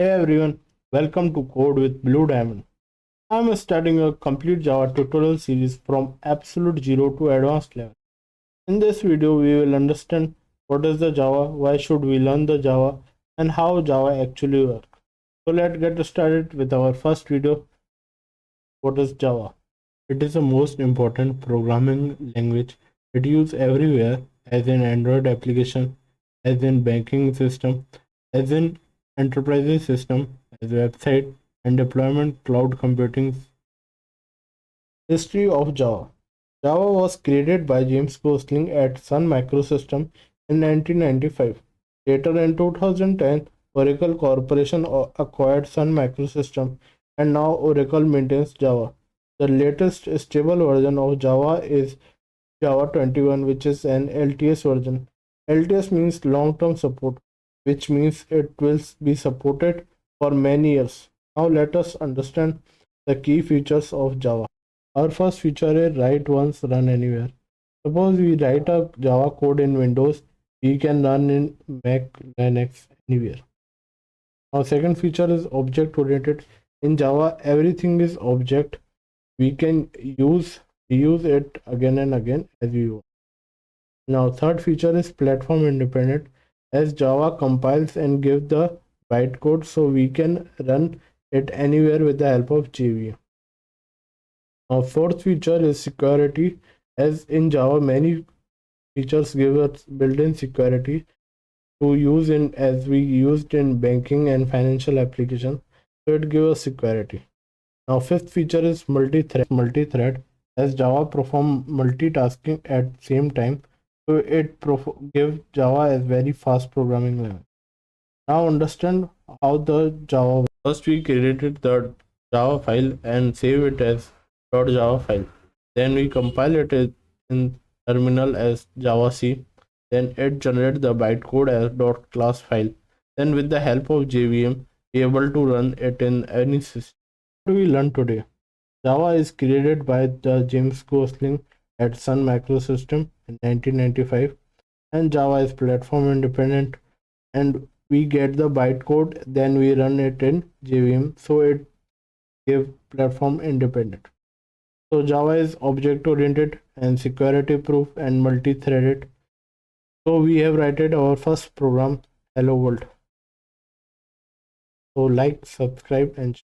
Hey everyone, welcome to Code with Blue Diamond. I'm starting a complete Java tutorial series from absolute zero to advanced level. In this video, we will understand what is the Java, why should we learn the Java, and how Java actually works. So let's get started with our first video. What is Java? It is the most important programming language. It used everywhere, as in Android application, as in banking system, as in enterprise system, as website and deployment cloud computing. History of Java. Java was created by James Gosling at Sun Microsystems in 1995. Later in 2010, Oracle Corporation acquired Sun Microsystems, and now Oracle maintains Java. The latest stable version of Java is Java 21, which is an LTS version. LTS means long-term support, which means it will be supported for many years. Now let us understand the key features of Java. Our first feature is write once, run anywhere. Suppose we write a Java code in Windows, we can run in Mac, Linux, anywhere. Our second feature is object oriented. In Java, everything is object. We can reuse it again and again as we want. Now, third feature is platform independent. As Java compiles and gives the bytecode, so we can run it anywhere with the help of JVM. Now, fourth feature is security. As in Java, many features give us built-in security to use in as we used in banking and financial applications. So it gives us security. Now, fifth feature is multi-thread. As Java perform multitasking at same time, so it gives Java a very fast programming language. Now understand how the Java. First, we created the Java file and save it as .java file. Then we compile it in terminal as javac. Then it generates the bytecode as .class file. Then with the help of JVM, we able to run it in any system. What do we learn today? Java is created by the James Gosling at Sun Microsystems in 1995, and Java is platform independent, and we get the bytecode, then we run it in JVM, so it gives platform independent. So Java is object oriented and security proof and multi-threaded. So we have written our first program, Hello World. So like, subscribe and